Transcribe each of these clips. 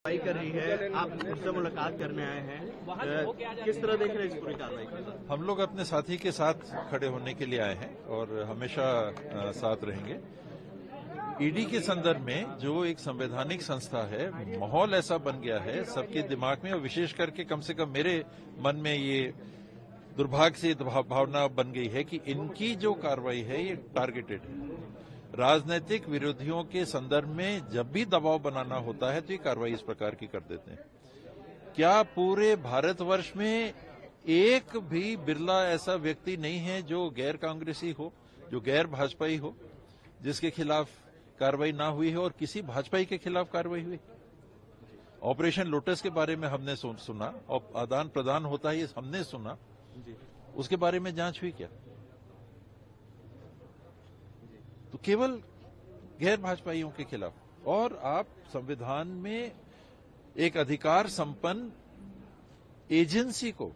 कार्रवाई कर रही है, आप उससे मुलाकात करने आए हैं, किस तरह देख रहे हैं इस पूरी कार्रवाई को? हम लोग अपने साथी के साथ खड़े होने के लिए आए हैं और हमेशा साथ रहेंगे। ईडी के संदर्भ में जो एक संवैधानिक संस्था है, माहौल ऐसा बन गया है सबके दिमाग में, और विशेष करके कम से कम मेरे मन में ये दुर्भाग्य से भावना बन गई है कि इनकी जो कार्रवाई है ये टारगेटेड है। राजनीतिक विरोधियों के संदर्भ में जब भी दबाव बनाना होता है तो ये कार्रवाई इस प्रकार की कर देते हैं। क्या पूरे भारतवर्ष में एक भी बिरला ऐसा व्यक्ति नहीं है जो गैर कांग्रेसी हो, जो गैर भाजपाई हो, जिसके खिलाफ कार्रवाई ना हुई है और किसी भाजपाई के खिलाफ कार्रवाई हुई? ऑपरेशन लोटस के बारे में हमने सुना और आदान प्रदान होता है ये हमने सुना, उसके बारे में जांच हुई क्या? तो केवल गैर भाजपाइयों के खिलाफ। और आप संविधान में एक अधिकार संपन्न एजेंसी को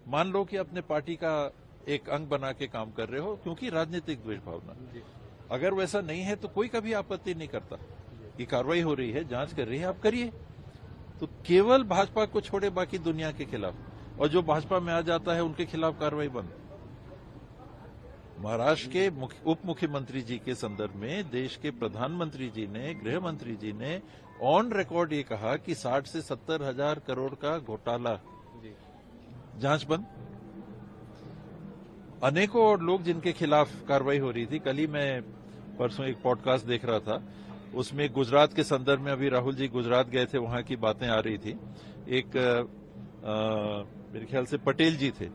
मान लो कि अपने पार्टी का एक अंग बना के काम कर रहे हो, क्योंकि राजनीतिक द्वेष भावना। अगर वैसा नहीं है तो कोई कभी आपत्ति नहीं करता कि कार्रवाई हो रही है, जांच कर रही है, आप करिए। तो केवल भाजपा को छोड़े बाकी दुनिया के खिलाफ, और जो भाजपा में आ जाता है उनके खिलाफ कार्रवाई बंद। महाराष्ट्र के उप मुख्यमंत्री जी के संदर्भ में देश के प्रधानमंत्री जी ने, गृह मंत्री जी ने ऑन रिकॉर्ड ये कहा कि 60 से 70 हजार करोड़ का घोटाला, जांच बंद। अनेकों और लोग जिनके खिलाफ कार्रवाई हो रही थी। कल ही मैं परसों एक पॉडकास्ट देख रहा था, उसमें गुजरात के संदर्भ में, अभी राहुल जी गुजरात गए थे, वहां की बातें आ रही थी। एक मेरे ख्याल से पटेल जी थे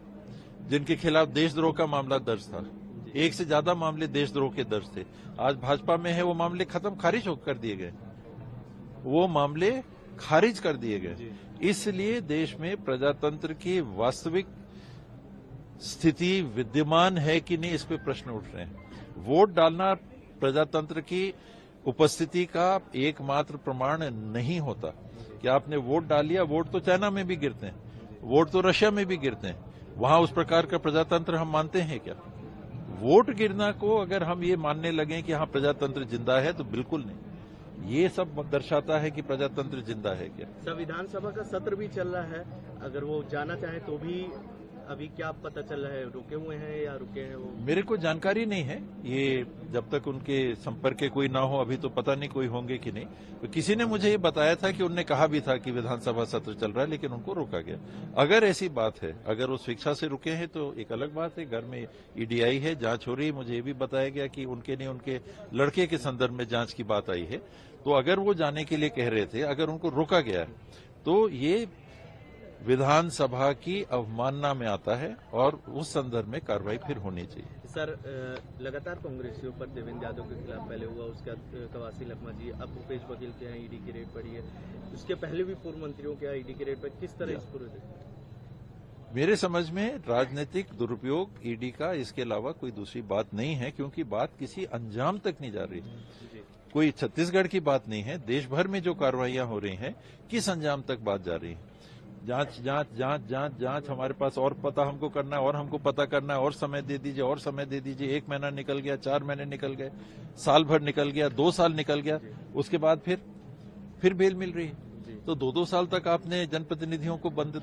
जिनके खिलाफ देशद्रोह का मामला दर्ज था। एक से ज्यादा मामले देशद्रोह के दर्ज थे। आज भाजपा में है, वो मामले खत्म, खारिज कर दिए गए, वो मामले खारिज कर दिए गए। इसलिए देश में प्रजातंत्र की वास्तविक स्थिति विद्यमान है कि नहीं, इस पे प्रश्न उठ रहे हैं। वोट डालना प्रजातंत्र की उपस्थिति का एकमात्र प्रमाण नहीं होता कि आपने वोट डाल लिया। वोट तो चाइना में भी गिरते हैं, वोट तो रशिया में भी गिरते हैं, वहां उस प्रकार का प्रजातंत्र हम मानते हैं क्या? वोट गिरना को अगर हम ये मानने लगे कि हाँ प्रजातंत्र जिंदा है, तो बिल्कुल नहीं। ये सब दर्शाता है कि प्रजातंत्र जिंदा है क्या? संविधान सभा का सत्र भी चल रहा है, अगर वो जाना चाहे तो भी अभी क्या पता चल रहा है, रुके हुए हैं या रुके हैं वो? मेरे को जानकारी नहीं है, ये जब तक उनके संपर्क के कोई ना हो अभी तो पता नहीं कोई होंगे कि नहीं। तो किसी ने मुझे ये बताया था कि उनने कहा भी था कि विधानसभा सत्र चल रहा है, लेकिन उनको रोका गया। अगर ऐसी बात है, अगर वो स्वेच्छा से रुके हैं तो एक अलग बात है। घर में ईडी आई है, जांच हो रही है। मुझे ये भी बताया गया कि उनके नहीं, उनके लड़के के संदर्भ में जांच की बात आई है। तो अगर वो जाने के लिए कह रहे थे, अगर उनको रोका गया तो ये विधानसभा की अवमानना में आता है और उस संदर्भ में कार्रवाई फिर होनी चाहिए। सर, लगातार कांग्रेसियों पर देवेंद्र यादव के खिलाफ पहले हुआ, उसके बाद कवासी लखमा जी, अब भूपेश बघेल के यहाँ ईडी की रेड पड़ी है, उसके पहले भी पूर्व मंत्रियों के यहाँ ईडी की रेड पड़ी। किस तरह इस पूरे मेरे समझ में राजनीतिक दुरुपयोग ईडी का, इसके अलावा कोई दूसरी बात नहीं है, क्योंकि बात किसी अंजाम तक नहीं जा रही। कोई छत्तीसगढ़ की बात नहीं है, देश भर में जो कार्रवाइयां हो रही हैं किस अंजाम तक बात जा रही है? जांच जांच जांच जांच जांच, हमारे पास और पता हमको करना है, और हमको पता करना है, और समय दे दीजिए, और समय दे दीजिए। 1 महीना निकल गया, 4 महीने निकल गए, साल भर निकल गया, 2 साल निकल गया, उसके बाद फिर बेल मिल रही है। तो 2-2 साल तक आपने जनप्रतिनिधियों को बंद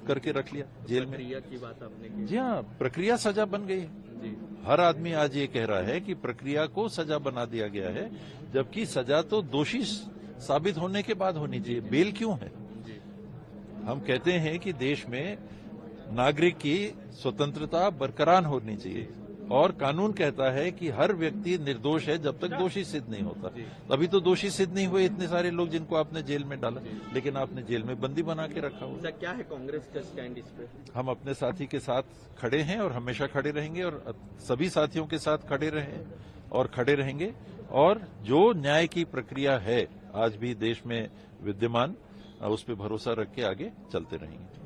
करके रख लिया जेल में। प्रक्रिया की बात आपने की। जी हाँ, प्रक्रिया सजा बन गई है। हर आदमी आज ये कह रहा है कि प्रक्रिया को सजा बना दिया गया है, जबकि सजा तो दोषी साबित होने के बाद होनी चाहिए। बेल क्यों है? हम कहते हैं कि देश में नागरिक की स्वतंत्रता बरकरार होनी चाहिए, और कानून कहता है कि हर व्यक्ति निर्दोष है जब तक दोषी सिद्ध नहीं होता। अभी तो दोषी सिद्ध नहीं हुए इतने सारे लोग जिनको आपने जेल में डाला, लेकिन आपने जेल में बंदी बना के रखा हुआ। क्या है कांग्रेस का स्टैंड इस पे? हम अपने साथी के साथ खड़े हैं और हमेशा खड़े रहेंगे, और सभी साथियों के साथ खड़े रहे और खड़े रहेंगे। और जो न्याय की प्रक्रिया है आज भी देश में विद्यमान, उस पर भरोसा रख के आगे चलते रहेंगे।